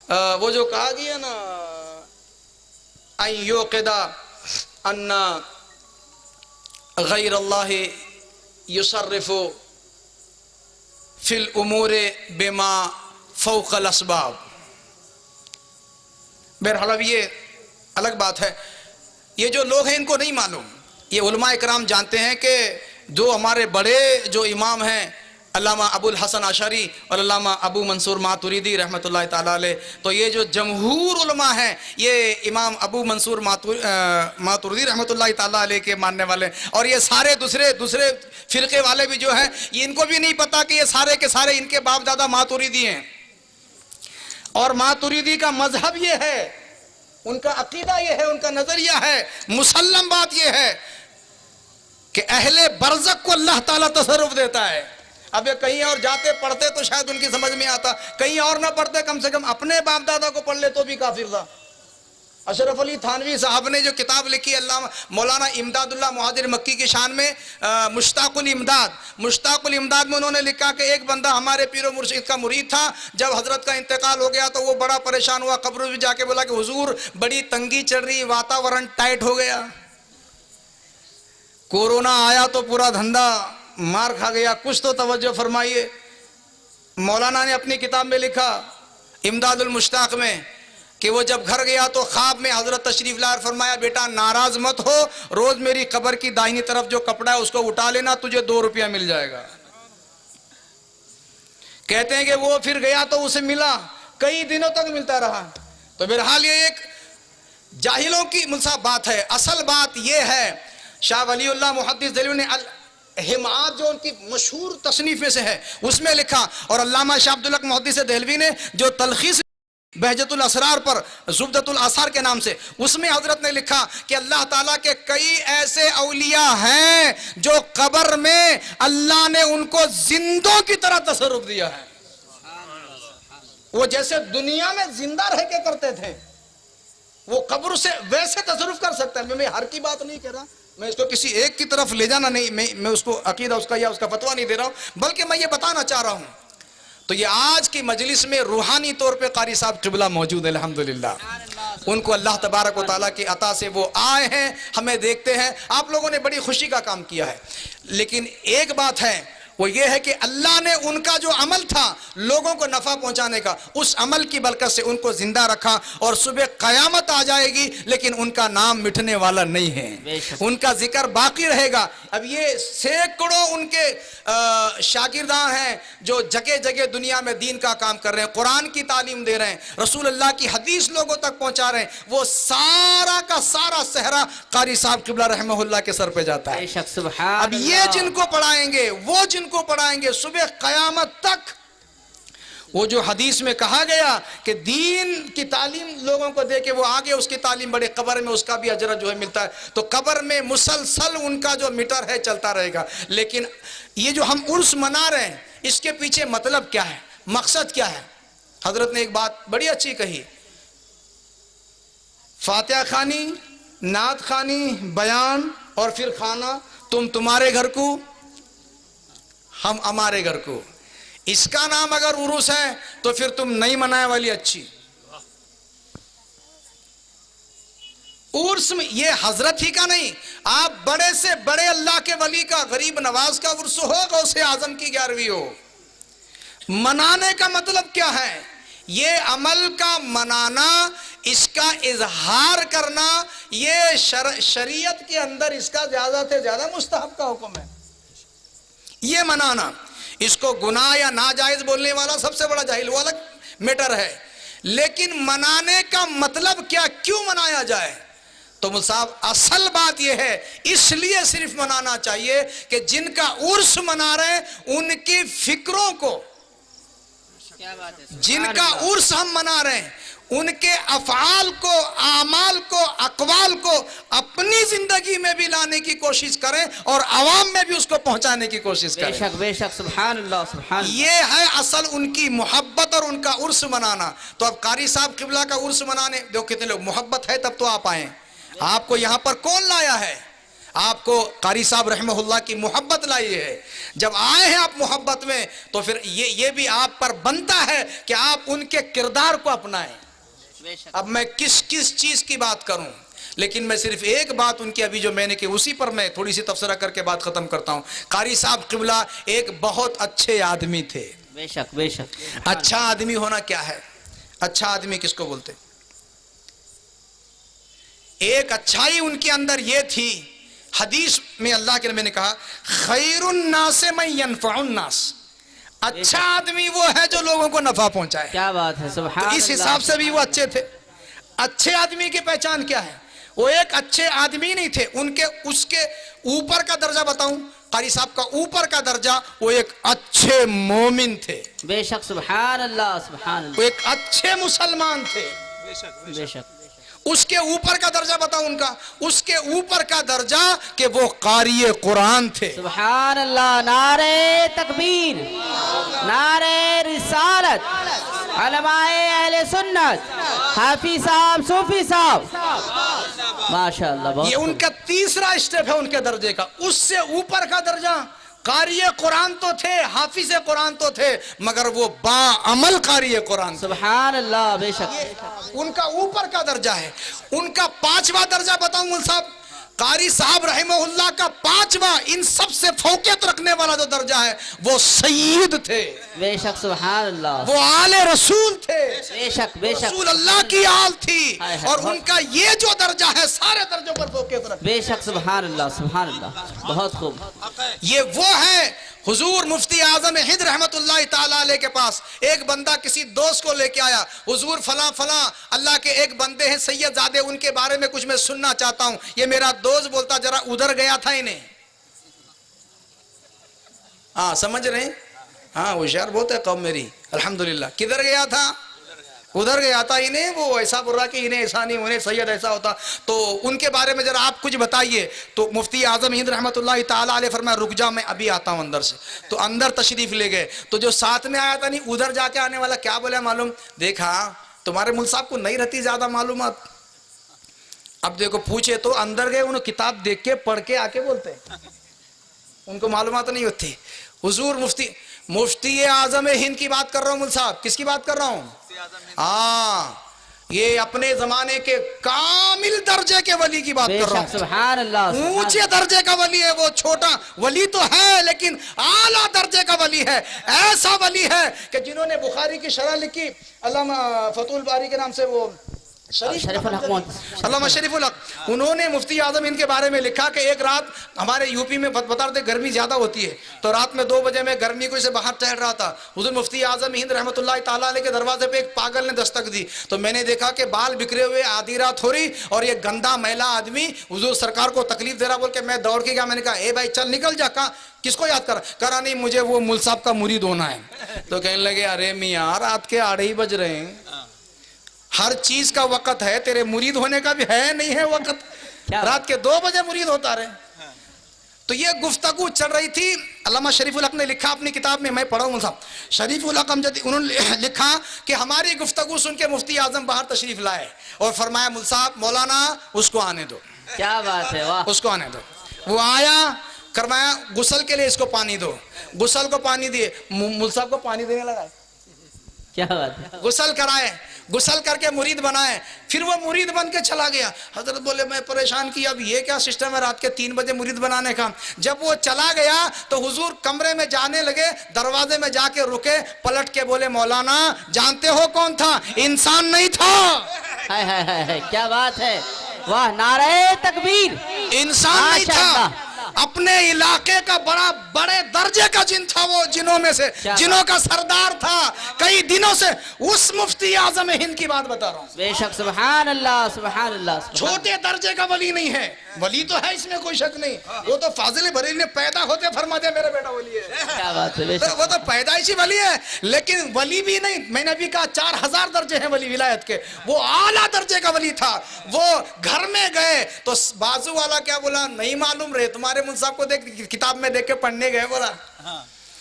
وہ جو کہا گیا نا ان یوقدا ان غیر اللہ یصرف فی الامور بما فوق الاسباب. بہرحال اب یہ الگ بات ہے، یہ جو لوگ ہیں ان کو نہیں معلوم. یہ علماء اکرام جانتے ہیں کہ جو ہمارے بڑے جو امام ہیں علامہ ابو الحسن اشعری اور علامہ ابو منصور ماتوریدی رحمۃ اللہ تعالیٰ علیہ، تو یہ جو جمہور علماء ہیں یہ امام ابو منصور ماتوریدی رحمۃ اللہ تعالیٰ علیہ کے ماننے والے، اور یہ سارے دوسرے فرقے والے بھی جو ہیں یہ ان کو بھی نہیں پتا کہ یہ سارے کے سارے ان کے باپ دادا ماتوریدی ہیں. اور ماتوریدی کا مذہب یہ ہے، ان کا عقیدہ یہ ہے، ان کا نظریہ ہے، مسلم بات یہ ہے کہ اہل برزخ کو اللہ تعالیٰ تصرف دیتا ہے. اب یہ کہیں اور جاتے پڑھتے تو شاید ان کی سمجھ میں آتا، کہیں اور نہ پڑھتے کم سے کم اپنے باپ دادا کو پڑھ لے تو بھی کافر تھا. اشرف علی تھانوی صاحب نے جو کتاب لکھی علامہ مولانا امداد اللہ مہاجر مکی کی شان میں مشتاق الامداد میں انہوں نے لکھا کہ ایک بندہ ہمارے پیر و مرشد کا مرید تھا، جب حضرت کا انتقال ہو گیا تو وہ بڑا پریشان ہوا، قبر میں جا کے بولا کہ حضور بڑی تنگی چل رہی، واتاورن ٹائٹ ہو گیا، کورونا آیا تو پورا دھندا مار کھا گیا، کچھ تو توجہ فرمائیے. مولانا نے اپنی کتاب میں لکھا امداد المشتاق میں کہ وہ جب گھر گیا تو خواب میں حضرت تشریف لائے، فرمایا بیٹا ناراض مت ہو، روز میری قبر کی دائنی طرف جو کپڑا ہے اس کو اٹھا لینا، تجھے 2 روپیہ مل جائے گا. کہتے ہیں کہ وہ پھر گیا تو اسے ملا، کئی دنوں تک ملتا رہا. تو بہرحال یہ ایک جاہلوں کی منصف بات ہے. اصل بات یہ ہے، شاہ ولی اللہ محدث دہلوی نے ہمات جو ان کی مشہور تصنیف میں سے ہے اس میں لکھا، اور علامہ شاہ عبدالحق محدث دہلوی نے جو تلخیص بہجت الاسرار پر زبدۃ الاثار کے نام سے، اس میں حضرت نے لکھا کہ اللہ تعالیٰ کے کئی ایسے اولیاء ہیں جو قبر میں اللہ نے ان کو زندوں کی طرح تصرف دیا ہے. وہ جیسے دنیا میں زندہ رہ کے کرتے تھے وہ قبر سے ویسے تصرف کر سکتا ہے. میں ہر کی بات نہیں کہہ رہا، میں اس کو کسی ایک کی طرف لے جانا نہیں، میں اس کو عقیدہ اس کا یا اس کا فتویٰ نہیں دے رہا ہوں، بلکہ میں یہ بتانا چاہ رہا ہوں. تو یہ آج کی مجلس میں روحانی طور پہ قاری صاحب قبلہ موجود ہے الحمدللہ. ان کو اللہ تبارک و تعالیٰ کی عطا سے وہ آئے ہیں، ہمیں دیکھتے ہیں. آپ لوگوں نے بڑی خوشی کا کام کیا ہے، لیکن ایک بات ہے وہ یہ ہے کہ اللہ نے ان کا جو عمل تھا لوگوں کو نفع پہنچانے کا، اس عمل کی برکت سے ان کو زندہ رکھا، اور صبح قیامت آ جائے گی لیکن ان کا نام مٹنے والا نہیں ہے، ان کا ذکر باقی رہے گا. اب یہ سینکڑوں ان کے شاگردان ہیں جو جگہ جگہ دنیا میں دین کا کام کر رہے ہیں، قرآن کی تعلیم دے رہے ہیں، رسول اللہ کی حدیث لوگوں تک پہنچا رہے ہیں. وہ سارا کا سارا صحرا قاری صاحب قبلہ رحمہ اللہ کے سر پہ جاتا ہے. اب یہ جن کو پڑھائیں گے، وہ جن کو پڑھائیں گے صبح قیامت تک، وہ جو حدیث میں کہا گیا کہ دین کی تعلیم لوگوں کو دے کے وہ آگے اس کی تعلیم بڑے، قبر میں اس کا بھی اجر جو ہے ملتا ہے. تو قبر میں مسلسل ان کا جو میٹر ہے چلتا رہے گا. لیکن یہ جو ہم عرس منا رہے ہیں اس کے پیچھے مطلب کیا ہے، مقصد کیا ہے؟ حضرت نے ایک بات بڑی اچھی کہی، فاتحہ خوانی، نعت خوانی، بیان اور پھر کھانا، تم تمہارے گھر کو ہم ہمارے گھر کو. اس کا نام اگر عروس ہے تو پھر تم نہیں منائے والی اچھی. عرس میں یہ حضرت ہی کا نہیں، آپ بڑے سے بڑے اللہ کے ولی کا، غریب نواز کا عرس ہو، غوث اعظم کی 11ویں ہو. منانے کا مطلب کیا ہے؟ یہ عمل کا منانا، اس کا اظہار کرنا، یہ شریعت کے اندر اس کا زیادہ سے زیادہ مستحب کا حکم ہے. یہ منانا، اس کو گناہ یا ناجائز بولنے والا سب سے بڑا جاہل، وہ الگ میٹر ہے. لیکن منانے کا مطلب کیا، کیوں منایا جائے؟ تو صاحب اصل بات یہ ہے، اس لیے صرف منانا چاہیے کہ جن کا عرس منا رہے ہیں ان کی فکروں کو، جن کا عرس ہم منا رہے ہیں ان کے افعال کو، اعمال کو، اقوال کو اپنی زندگی میں بھی لانے کی کوشش کریں اور عوام میں بھی اس کو پہنچانے کی کوشش کریں. بے شک بے شک، سبحان اللہ سبحان اللہ. یہ ہے اصل ان کی محبت اور ان کا عرس منانا. تو اب قاری صاحب قبلہ کا عرس منانے، دیکھو کتنے لوگ، محبت ہے تب تو آپ آئیں. آپ کو یہاں پر کون لایا ہے؟ آپ کو قاری صاحب رحمہ اللہ کی محبت لائی ہے. جب آئے ہیں آپ محبت میں تو پھر یہ بھی آپ پر بنتا ہے کہ آپ ان کے کردار کو اپنائیں. بے شک. اب میں کس چیز کی بات کروں، لیکن میں صرف ایک بات ان کی ابھی جو میں نے کہ اسی پر میں تھوڑی سی تبصرہ کر کے بات ختم کرتا ہوں. قاری صاحب قبلہ ایک بہت اچھے آدمی تھے. بے شک بے شک. اچھا آدمی ہونا کیا ہے؟ اچھا آدمی کس کو بولتے؟ ایک اچھائی ان کے اندر یہ تھی، حدیث میں اللہ کے نبی نے کہا خیر الناس من ينفع الناس. اچھا آدمی وہ ہے جو لوگوں کو نفع پہنچائے. کیا بات ہے، سبحان تو اللہ. اس حساب سے بھی وہ اچھے تھے. اچھے آدمی کی پہچان کیا ہے؟ وہ ایک اچھے آدمی نہیں تھے، اس کے اوپر کا درجہ بتاؤں، قاری صاحب کا اوپر کا درجہ وہ ایک اچھے مومن تھے. بے شک سبحان اللہ سبحان وہ اللہ. ایک اچھے مسلمان تھے. بے شک. اس کے اوپر کا درجہ بتاؤں ان کا، اس کے اوپر کا درجہ کہ وہ قاری قرآن تھے. سبحان اللہ. نعرہ تکبیر، نعرہ رسالت، علماء اہل سنت، حافظ صاحب، صوفی صاحب. ماشاءاللہ. بہت یہ ان کا تیسرا اسٹیپ ہے ان کے درجے کا. اس سے اوپر کا درجہ قاری قرآن تو تھے، حافظ قرآن تو تھے، مگر وہ با عمل قاری قرآن تھے. سبحان اللہ. بے شک. ان کا اوپر کا درجہ ہے. ان کا پانچواں درجہ بتاؤں مول صاحب، قاری صاحب رحمہ اللہ کا پانچواں ان سب سے فوقیت رکھنے والا جو درجہ ہے وہ سید تھے. بے شک سبحان اللہ. وہ آل رسول تھے. بے شک بے شک. رسول اللہ کی آل تھی. ہائے ہائے. اور ان کا یہ جو درجہ ہے سارے درجوں پر فوقیت رکھتے. بے شک سبحان اللہ سبحان اللہ. بہت خوب. یہ وہ ہے حضور مفتی اعظم ہند رحمت اللہ تعالیٰ علیہ کے پاس ایک بندہ کسی دوست کو لے کے آیا، حضور فلاں فلاں اللہ کے ایک بندے ہیں سید زادے، ان کے بارے میں کچھ میں سننا چاہتا ہوں. یہ میرا دوست بولتا ذرا ادھر گیا تھا انہیں. ہاں سمجھ رہے ہیں؟ ہاں ہوشیار بہت ہے قوم میری الحمدللہ. کدھر گیا تھا؟ ادھر گیا تھا. انہیں وہ ایسا بول رہا کہ انہیں ایسا نہیں، انہیں سید ایسا ہوتا. تو ان کے بارے میں ذرا آپ کچھ بتائیے. تو مفتی اعظم ہند رحمت اللہ تعالیٰ علیہ فرمایا رک جا میں ابھی آتا ہوں اندر سے. تو اندر تشریف لے گئے. تو جو ساتھ میں آیا تھا نہیں ادھر جا کے آنے والا کیا بولے معلوم؟ دیکھا تمہارے مول صاحب کو نہیں رہتی زیادہ معلومات. اب دیکھو پوچھے تو اندر گئے انہوں کتاب دیکھ کے پڑھ کے آ کے بولتے ہیں، ان کو معلومات نہیں ہوتی. حضور مفتی اعظم ہند کی بات کر رہا ہوں مول صاحب. کس کی بات کر رہا ہوں؟ ہاں یہ اپنے زمانے کے کامل درجے کے ولی کی بات بے کر رہا شک ہوں. سبحان اللہ. اونچے درجے کا ولی ہے وہ. چھوٹا ولی تو ہے لیکن اعلیٰ درجے کا ولی ہے. ایسا ولی ہے کہ جنہوں نے بخاری کی شرح لکھی علامہ فتح الباری کے نام سے، وہ شریف الحق علامہ شریف الحق، انہوں نے مفتی اعظم ان کے بارے میں لکھا کہ ایک رات ہمارے یو پی میں بتا رہے گرمی زیادہ ہوتی ہے، تو رات میں 2 بجے میں گرمی کو سے باہر ٹہل رہا تھا. حضور مفتی اعظم ہند رحمت اللہ تعالیٰ علیہ کے دروازے پہ ایک پاگل نے دستک دی. تو میں نے دیکھا کہ بال بکھرے ہوئے، آدھی رات ہو رہی، اور یہ گندا میلا آدمی حضور سرکار کو تکلیف دے رہا. بول کے میں دوڑ کے گیا. میں نے کہا اے بھائی چل نکل جا. کہا کس کو یاد کرا نہیں مجھے وہ مول صاحب کا مرید ہونا ہے. تو کہنے لگے ارے میاں رات کے 8:30 بج رہے ہیں، ہر چیز کا وقت ہے، تیرے مرید ہونے کا بھی ہے نہیں ہے وقت؟ رات کے 2 بجے مرید ہوتا رہے. تو یہ گفتگو چل رہی تھی. علامہ شریف الحق نے لکھا اپنی کتاب میں، میں پڑھا ہوں صاحب، شریف الحق انہوں نے لکھا کہ ہماری گفتگو سن کے مفتی اعظم باہر تشریف لائے اور فرمایا مول صاحب مولانا اس کو آنے دو. کیا بات ہے، واہ. اس کو آنے دو. وہ آیا، کروایا غسل کے لیے اس کو پانی دو. غسل کو پانی دیے، مول صاحب کو پانی دینے لگا. کیا بات ہے. غسل کرائے، غسل کر کے مرید بنائے. پھر وہ مرید بن کے چلا گیا. حضرت بولے میں پریشان کیا، اب یہ کیا سسٹم ہے رات کے 3 بجے مرید بنانے کا. جب وہ چلا گیا تو حضور کمرے میں جانے لگے، دروازے میں جا کے رکے، پلٹ کے بولے مولانا جانتے ہو کون تھا؟ انسان نہیں تھا. ہائے ہائے ہائے، کیا بات ہے، واہ. نعرہ تکبیر. انسان نہیں تھا، اپنے علاقے کا بڑے درجے کا جن تھا. وہ جنوں میں سے جنوں کا سردار تھا. کئی دنوں سے اس مفتی اعظم ہند کی بات بتا رہا ہوں. بے شک سبحان اللہ سبحان اللہ. چھوٹے درجے کا ولی نہیں ہے، ولی تو ہے اس میں کوئی شک نہیں. وہ تو فاضل بریلوی نے پیدا ہوتے فرما دیا میرا بیٹا ولی ہے. کیا بات ہے. وہ تو پیدائشی ولی ہے لیکن ولی بھی نہیں. میں نے بھی کہا 4000 درجے ہیں ولی ولایت کے. وہ اعلیٰ درجے کا ولی تھا. وہ گھر میں گئے تو بازو والا کیا بولا نہیں معلوم رہے تمہارے مول صاحب کو دیکھ کتاب میں دیکھ کے پڑھنے گئے. بولا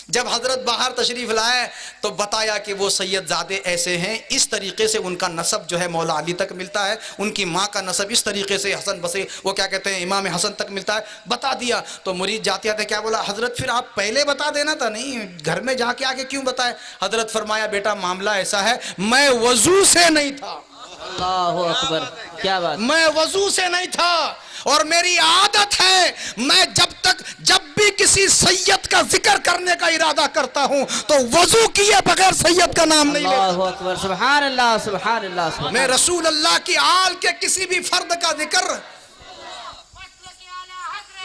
جب حضرت باہر تشریف لائے تو بتایا کہ وہ سید زادے ایسے ہیں، اس طریقے سے ان کا نسب جو ہے مولا علی تک ملتا ہے، ان کی ماں کا نسب اس طریقے سے حسن بصری وہ کیا کہتے ہیں امام حسن تک ملتا ہے، بتا دیا۔ تو مرید جاتے آتے کیا بولا، حضرت پھر آپ پہلے بتا دینا تھا، نہیں گھر میں جا کے آگے کیوں بتائے؟ حضرت فرمایا بیٹا معاملہ ایسا ہے، میں وضو سے نہیں تھا، اللہ اکبر، کیا بات، میں وضو سے نہیں تھا، اور میری عادت ہے میں جب بھی کسی سید کا ذکر کرنے کا ارادہ کرتا ہوں تو وضو کیے بغیر سید کا نام نہیں لیتا۔ اللہ اکبر، سبحان اللہ سبحان اللہ سبحان میں اللہ۔ رسول اللہ کی آل کے کسی بھی فرد کا ذکر،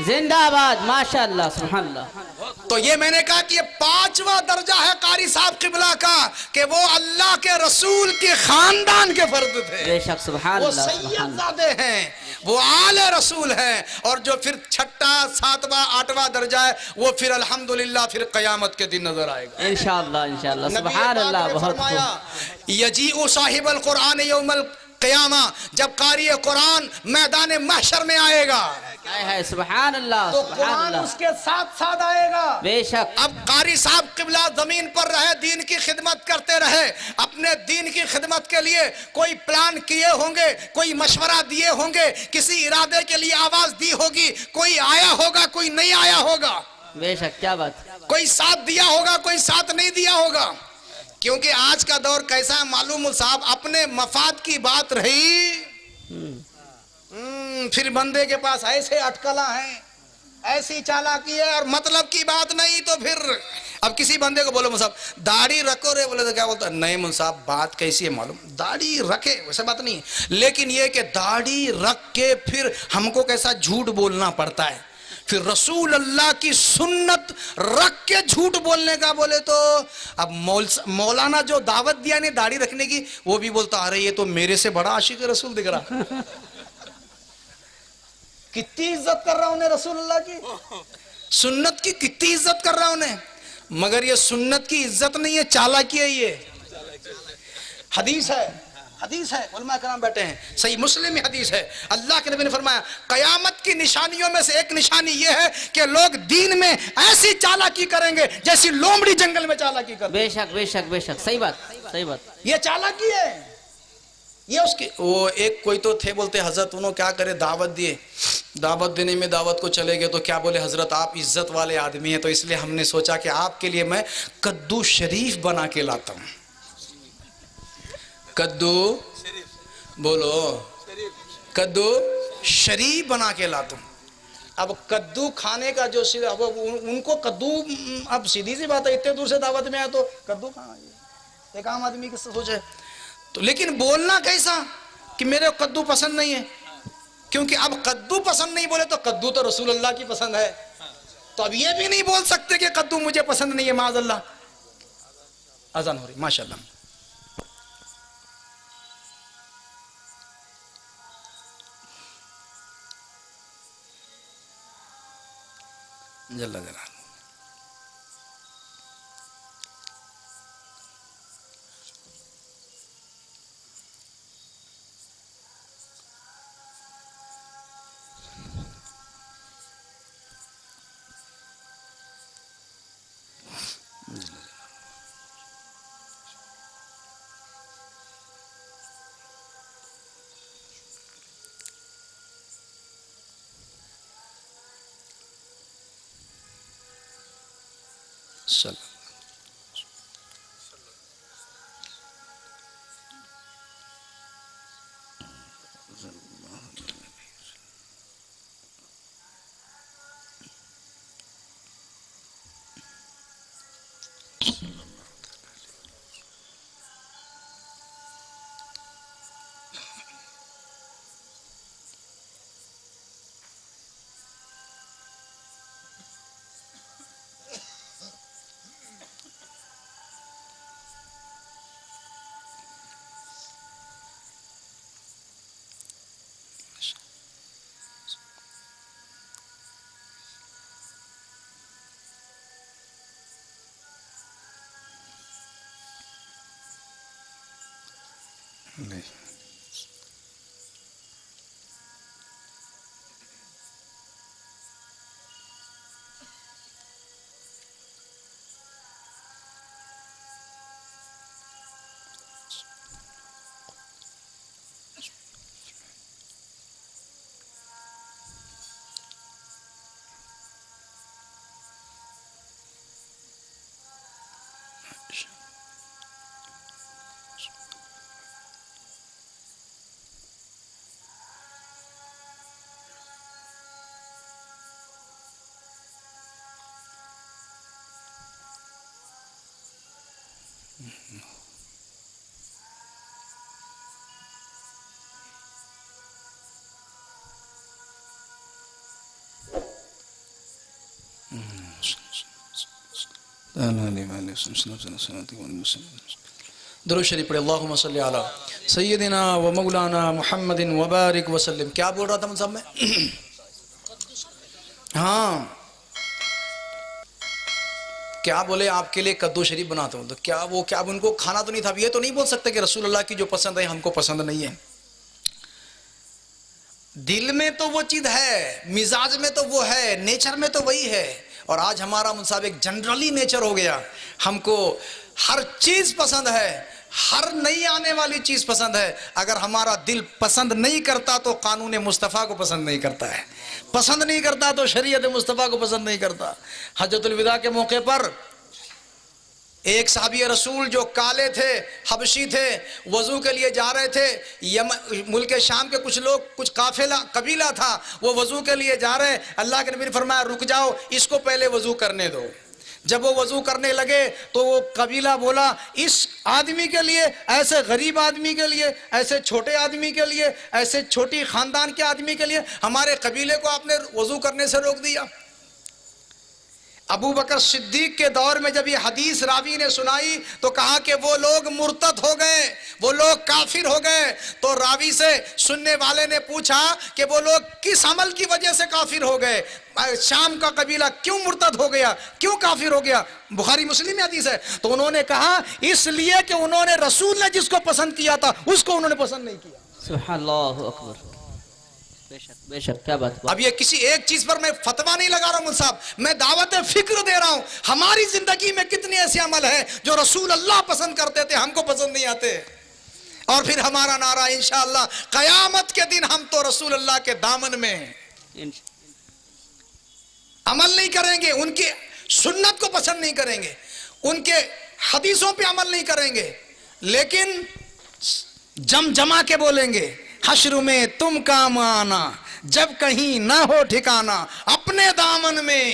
زندہ آباد، ماشاء اللہ سبحان اللہ۔ تو یہ میں نے کہا کہ یہ 5واں درجہ ہے قاری صاحب قبلہ کا کہ وہ اللہ کے رسول کے خاندان کے فرد تھے، بے شک، سبحان وہ اللہ سبحان سید اللہ۔ زادے ہیں، وہ آل رسول ہیں، اور جو پھر 6واں 7واں 8واں درجہ ہے وہ پھر الحمدللہ پھر قیامت کے دن نظر آئے گا۔ انشاءاللہ انشاءاللہ، نبی سبحان پاک اللہ، نے بہت فرمایا خوب۔ یجیء صاحب القرآن یوم القیامہ، جب قاری قرآن میدان محشر میں آئے گا ہے سبحان اللہ تو سبحان قرآن اللہ، اس کے ساتھ ساتھ آئے گا۔ بے شک۔ اب قاری صاحب قبلہ زمین پر رہے، دین کی خدمت کرتے رہے، اپنے دین کی خدمت کے لیے کوئی پلان کیے ہوں گے، کوئی مشورہ دیے ہوں گے، کسی ارادے کے لیے آواز دی ہوگی، کوئی آیا ہوگا کوئی نہیں آیا ہوگا، بے شک، کیا بات، کوئی ساتھ دیا ہوگا کوئی ساتھ نہیں دیا ہوگا، کیونکہ آج کا دور کیسا ہے معلوم صاحب، اپنے مفاد کی بات رہی پھر بندے کے پاس ایسے اٹکلا ہیں، ایسی چالاکی ہے، اور مطلب کی بات نہیں تو پھر اب کسی بندے کو بولو صاحب داڑھی رکھو رے، بولے تو کیا بولتا ہے، نہیں مول صاحب بات کیسی ہے معلوم، داڑھی رکھے ویسے بات نہیں ہے، لیکن یہ کہ داڑھی رکھ کے پھر ہم کو کیسا جھوٹ بولنا پڑتا ہے، پھر رسول اللہ کی سنت رکھ کے جھوٹ بولنے کا بولے تو اب مولانا جو دعوت دیا نہیں داڑھی رکھنے کی، وہ بھی بولتا ارے یہ تو میرے سے بڑا عاشق رسول دکھ رہا، کتنی عزت کر رہا انہیں رسول اللہ کی، سنت کی کتنی عزت کر رہا انہیں، مگر یہ سنت کی عزت نہیں ہے، چالاکی ہے، یہ حدیث ہے، حدیث ہے، علماء کرام بیٹھے ہیں، صحیح مسلم میں حدیث ہے، اللہ کے نبی نے فرمایا قیامت کی نشانیوں میں سے ایک نشانی یہ ہے کہ لوگ دین میں ایسی چالاکی کریں گے جیسی لومڑی جنگل میں چالاکی کرتے، بے شک بے شک بے شک، صحیح بات صحیح بات۔ یہ چالاکی ہے، یہ اس کی وہ ایک کوئی تو تھے بولتے حضرت انہوں کیا کرے دعوت دیے، دعوت دینے میں دعوت کو چلے گئے تو کیا بولے حضرت آپ عزت والے آدمی ہیں تو اس لیے ہم نے سوچا کہ آپ کے لیے میں کدو شریف بنا کے لاتا ہوں، کدو بولو کدو شریف بنا کے لاتا ہوں۔ اب کدو کھانے کا جو اب ان کو کدو، اب سیدھی سی بات ہے اتنے دور سے دعوت میں آیا تو کدو کھانا ایک عام آدمی کس سے سوچے، تو لیکن بولنا کیسا کہ میرے کدو پسند نہیں ہے، کیونکہ اب کدو پسند نہیں بولے تو کدو تو رسول اللہ کی پسند ہے، تو اب یہ بھی نہیں بول سکتے کہ کدو مجھے پسند نہیں ہے، معاذ اللہ۔ اذان ہو رہی ماشاءاللہ، جل جلالہ۔ صلی اللہ نہیں درود شریف پڑھے اللہم صلی علی سیدنا و مولانا محمد وبارک وسلم. کیا بول رہا تھا صاحب میں؟ ہاں کیا بولے آپ کے لیے کدو شریف بناتا ہوں، تو کیا وہ کیا ان کو کھانا تو نہیں تھا؟ یہ تو نہیں بول سکتے کہ رسول اللہ کی جو پسند ہے ہم کو پسند نہیں ہے. دل میں تو وہ چیز ہے، مزاج میں تو وہ ہے، نیچر میں تو وہی ہے. اور آج ہمارا منصاب ایک جنرلی نیچر ہو گیا، ہم کو ہر چیز پسند ہے، ہر نئی آنے والی چیز پسند ہے. اگر ہمارا دل پسند نہیں کرتا تو قانون مصطفیٰ کو پسند نہیں کرتا ہے، پسند نہیں کرتا تو شریعت مصطفیٰ کو پسند نہیں کرتا. حجۃ الوداع کے موقع پر ایک صحابی رسول جو کالے تھے، حبشی تھے، وضو کے لیے جا رہے تھے. ملک شام کے کچھ لوگ، کچھ قبیلہ تھا، وہ وضو کے لیے جا رہے. اللہ کے نبی نے فرمایا رک جاؤ، اس کو پہلے وضو کرنے دو. جب وہ وضو کرنے لگے تو وہ قبیلہ بولا اس آدمی کے لیے، ایسے غریب آدمی کے لیے، ایسے چھوٹے آدمی کے لیے، ایسے چھوٹی خاندان کے آدمی کے لیے ہمارے قبیلے کو آپ نے وضو کرنے سے روک دیا. ابو بکر صدیق کے دور میں جب یہ حدیث راوی نے سنائی تو کہا کہ وہ لوگ مرتد ہو گئے، وہ لوگ کافر ہو گئے. تو راوی سے سننے والے نے پوچھا کہ وہ لوگ کس عمل کی وجہ سے کافر ہو گئے؟ شام کا قبیلہ کیوں مرتد ہو گیا، کیوں کافر ہو گیا؟ بخاری مسلم میں حدیث ہے. تو انہوں نے کہا اس لیے کہ انہوں نے رسول نے جس کو پسند کیا تھا اس کو انہوں نے پسند نہیں کیا. سبحان اللہ اکبر. بے شک بے شک، کیا بات. اب یہ کسی ایک چیز پر میں فتویٰ نہیں لگا رہا ہوں مول صاحب، میں دعوت فکر دے رہا ہوں. ہماری زندگی میں کتنے ایسے عمل ہیں جو رسول اللہ پسند کرتے تھے، ہم کو پسند نہیں آتے. اور پھر ہمارا نعرہ انشاءاللہ قیامت کے دن ہم تو رسول اللہ کے دامن میں عمل نہیں کریں گے، ان کی سنت کو پسند نہیں کریں گے، ان کے حدیثوں پہ عمل نہیں کریں گے، لیکن جمع کے بولیں گے حشر میں تم کام آنا جب کہیں نہ ہو ٹھکانا اپنے دامن میں.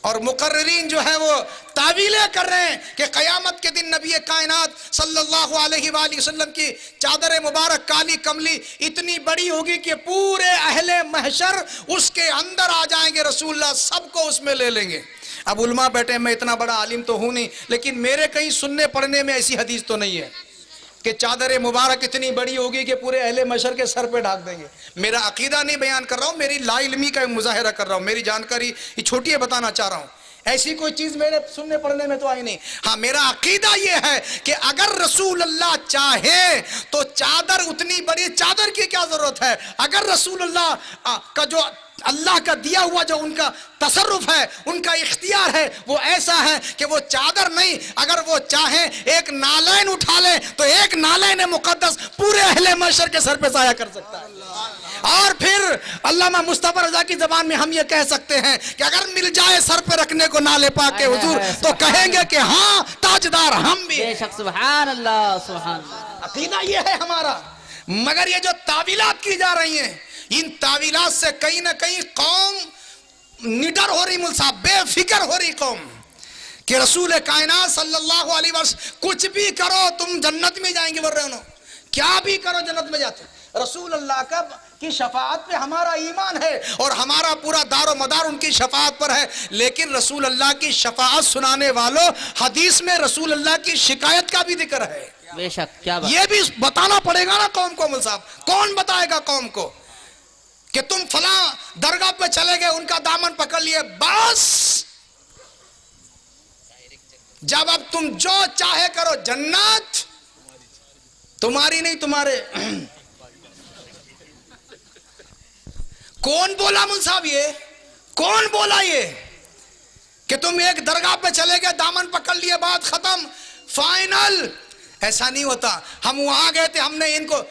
اور مقررین جو ہے وہ تعویلیں کر رہے ہیں کہ قیامت کے دن نبی کائنات صلی اللہ علیہ وآلہ وسلم کی چادر مبارک کالی کملی اتنی بڑی ہوگی کہ پورے اہل محشر اس کے اندر آ جائیں گے، رسول اللہ سب کو اس میں لے لیں گے. اب علماء بیٹھے، میں اتنا بڑا عالم تو ہوں نہیں، لیکن میرے کہیں سننے پڑھنے میں ایسی حدیث تو نہیں ہے کہ چادر مبارک اتنی بڑی ہوگی کہ پورے اہل محشر کے سر پہ ڈھانپ دیں گے. میرا عقیدہ نہیں بیان کر رہا ہوں، میری لا علمی کا مظاہرہ کر رہا ہوں، میری جانکاری یہ چھوٹی ہے بتانا چاہ رہا ہوں. ایسی کوئی چیز میرے سننے پڑھنے میں تو آئی نہیں. ہاں میرا عقیدہ یہ ہے کہ اگر رسول اللہ چاہے تو چادر اتنی بڑی، چادر کی کیا ضرورت ہے؟ اگر رسول اللہ کا جو اللہ کا دیا ہوا جو ان کا تصرف ہے، ان کا اختیار ہے، وہ ایسا ہے کہ وہ چادر نہیں، اگر وہ چاہیں ایک نالین اٹھا لیں تو ایک نالین مقدس پورے اہل محشر کے سر پہ سایہ کر سکتا ہے. اور پھر علامہ مصطفیٰ رضا کی زبان میں ہم یہ کہہ سکتے ہیں کہ اگر مل جائے سر پہ رکھنے کو نالے پاک کے حضور تو کہیں گے کہ ہاں تاجدار ہم بھی. بے شک، سبحان اللہ سبحان اللہ. عقیدہ یہ ہے ہمارا. مگر یہ جو تعویلات کی جا رہی ہیں، ان تعویلات سے کہیں نہ کہیں قوم نڈر ہو رہی، مول صاحب بے فکر ہو رہی قوم کہ رسول کائنات صلی اللہ علیہ وسلم کچھ بھی کرو تم جنت میں جائیں گے، ورنہ کیا بھی کرو جنت میں جاتے. رسول اللہ کی شفاعت پہ ہمارا ایمان ہے اور ہمارا پورا دار و مدار ان کی شفاعت پر ہے. لیکن رسول اللہ کی شفاعت سنانے والوں، حدیث میں رسول اللہ کی شکایت کا بھی ذکر ہے. بے شک، کیا بات. یہ بھی بتانا پڑے گا نا قوم کو. مول صاحب کون بتائے گا قوم کو کہ تم فلاں درگاہ پہ چلے گئے، ان کا دامن پکڑ لیے، بس جب اب تم جو چاہے کرو، جنت تمہاری نہیں تمہارے. کون بولا مول صاحب؟ یہ کون بولا یہ کہ تم ایک درگاہ پہ چلے گئے، دامن پکڑ لیے، بات ختم فائنل؟ ایسا نہیں ہوتا. ہم وہاں گئے تھے، ہم نے ان کو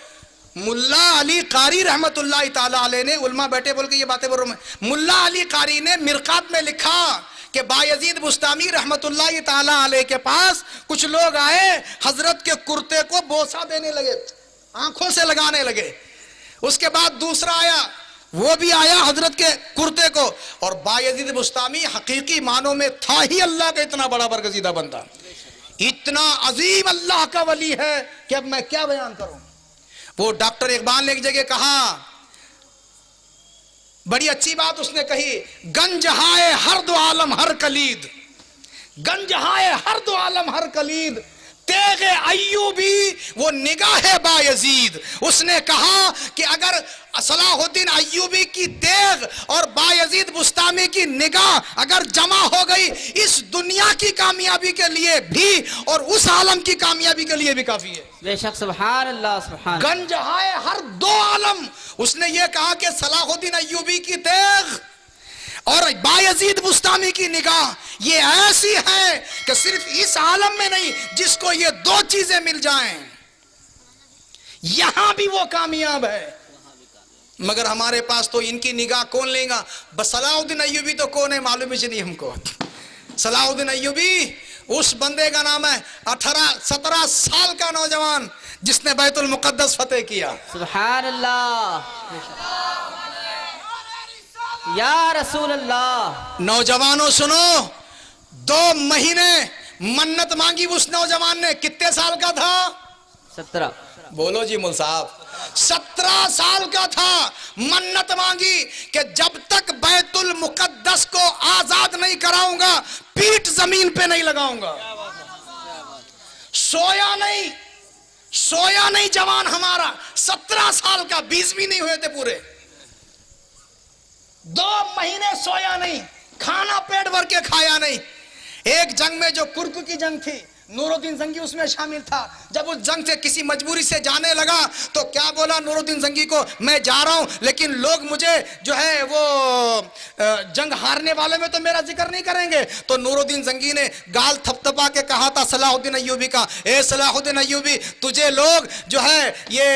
ملا علی قاری رحمت اللہ تعالیٰ علیہ نے، علماء بیٹھے بول کے یہ باتیں بول رہا ہوں، ملا علی قاری نے مرقات میں لکھا کہ بایزید بستامی رحمت اللہ تعالیٰ علیہ کے پاس کچھ لوگ آئے، حضرت کے کرتے کو بوسہ دینے لگے، آنکھوں سے لگانے لگے. اس کے بعد دوسرا آیا، وہ بھی آیا حضرت کے کرتے کو، اور بایزید بستامی حقیقی معنوں میں تھا ہی اللہ کا اتنا بڑا برگزیدہ بندہ. اتنا عظیم اللہ کا ولی ہے کہ اب میں کیا بیان کروں. وہ ڈاکٹر اقبال نے ایک جگہ کہا, بڑی اچھی بات اس نے کہی, گنج ہائے ہر دو عالم ہر کلید, گنج ہائے ہر دو عالم ہر کلید, تیغ ایوبی وہ نگاہ بایزید. اس نے کہا کہ اگر صلاح الدین ایوبی کی تیغ اور بایزید بستامی کی نگاہ اگر جمع ہو گئی اس دنیا کی کامیابی کے لیے بھی اور اس عالم کی کامیابی کے لیے بھی کافی ہے. بے شک سبحان اللہ سبحان اللہ. گنج ہائے ہر دو عالم. اس نے یہ کہا کہ صلاح الدین ایوبی کی تیغ اور بایزید بستامی کی نگاہ یہ ایسی ہے کہ صرف اس عالم میں نہیں, جس کو یہ دو چیزیں مل جائیں یہاں بھی وہ کامیاب ہے. مگر ہمارے پاس تو ان کی نگاہ کون لے گا. بس صلاح الدین ایوبی تو کون ہے معلوم ہی نہیں ہم کو. صلاح الدین ایوبی اس بندے کا نام ہے 17 سال کا نوجوان جس نے بیت المقدس فتح کیا. سبحان اللہ یا رسول اللہ. نوجوانوں سنو, 2 مہینے منت مانگی اس نوجوان نے. کتنے سال کا تھا؟ 17. بولو جی مول صاحب. 17 سال کا تھا. منت مانگی کہ جب تک بیت المقدس کو آزاد نہیں کراؤں گا پیٹ زمین پہ نہیں لگاؤں گا. سویا نہیں جوان ہمارا. 17 سال کا, 20 بھی نہیں ہوئے تھے پورے. 2 مہینے سویا نہیں, کھانا پیٹ بھر کے کھایا نہیں. ایک جنگ میں جو کرک کی جنگ تھی, نور الدین زنگی اس میں شامل تھا. جب اس جنگ سے کسی مجبوری سے جانے لگا تو کیا بولا نور الدین زنگی کو, میں جا رہا ہوں لیکن لوگ مجھے جو ہے وہ جنگ ہارنے والے میں تو میرا ذکر نہیں کریں گے. تو نور الدین زنگی نے گال تھپتھپا کے کہا تھا صلاح الدین ایوبی کا, اے صلاح الدین ایوبی تجھے لوگ جو ہے یہ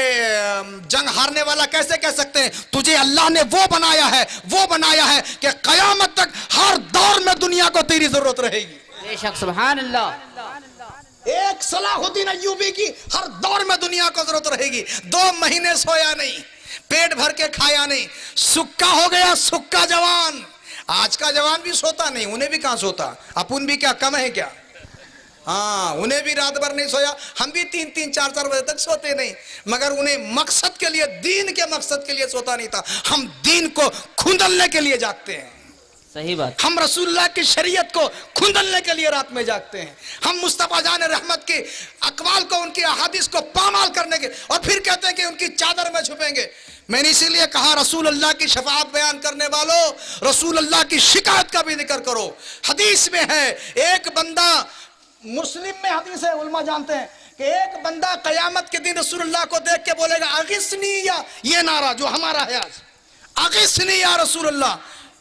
جنگ ہارنے والا کیسے کہہ سکتے ہیں. تجھے اللہ نے وہ بنایا ہے کہ قیامت تک ہر دور میں دنیا کو تیری ضرورت رہے گی. بے شک سبحان اللہ. ایک صلاح الدین ایوبی کی ہر دور میں دنیا کو ضرورت رہے گی. 2 مہینے سویا نہیں, پیٹ بھر کے کھایا نہیں, سکا ہو گیا, سکا جوان. آج کا جوان بھی سوتا نہیں, انہیں بھی کہاں سوتا. اپن بھی کیا کم ہے کیا؟ ہاں, انہیں بھی رات بھر نہیں سویا. ہم بھی 3 4 بجے تک سوتے نہیں, مگر انہیں مقصد کے لیے, دین کے مقصد کے لیے سوتا نہیں تھا. ہم دین کو کھندلنے کے لیے جاگتے ہیں. صحیح بات. ہم رسول اللہ کی شریعت کو کھندلنے کے لیے رات میں جاگتے ہیں. ہم مصطفیٰ جان رحمت کی اقوال کو, ان کی احادیث کو پامال کرنے کے, اور پھر کہتے ہیں کہ ان کی چادر میں چھپیں گے. میں نے اسی لیے کہا رسول اللہ کی شفاعت بیان کرنے والوں, رسول اللہ کی شکایت کا بھی ذکر کرو. حدیث میں ہے ایک بندہ, مسلم میں حدیث ہے, علماء جانتے ہیں کہ ایک بندہ قیامت کے دن رسول اللہ کو دیکھ کے بولے گا اغثنی, یا یہ نعرہ جو ہمارا ہے آج, اغثنی یا رسول اللہ.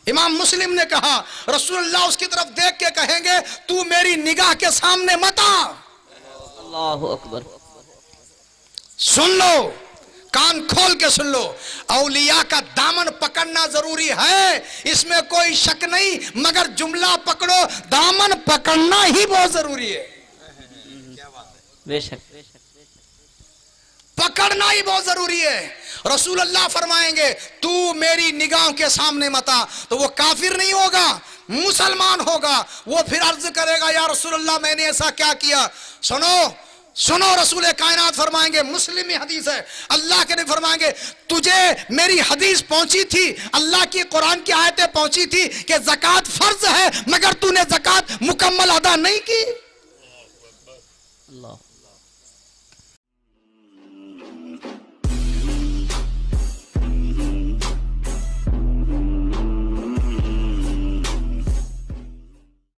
امام مسلم نے کہا رسول اللہ اس کی طرف دیکھ کے کہیں گے تو میری نگاہ کے سامنے مت آ. اللہ اکبر. سن لو, کان کھول کے سن لو, اولیاء کا دامن پکڑنا ضروری ہے, اس میں کوئی شک نہیں, مگر جملہ پکڑو, دامن پکڑنا ہی بہت ضروری ہے. بے شک پکڑنا ہی بہت ضروری ہے. رسول اللہ فرمائیں گے تو میری نگاہوں کے سامنے مت آ, تو وہ کافر نہیں ہوگا, مسلمان ہوگا. وہ پھر عرض کرے گا یا رسول اللہ میں نے ایسا کیا کیا. سنو رسول کائنات فرمائیں گے, مسلم میں حدیث ہے, اللہ کے نبی فرمائیں گے تجھے میری حدیث پہنچی تھی, اللہ کی قرآن کی آیتیں پہنچی تھی کہ زکوٰۃ فرض ہے, مگر تو نے زکوٰۃ مکمل ادا نہیں کی. اللہ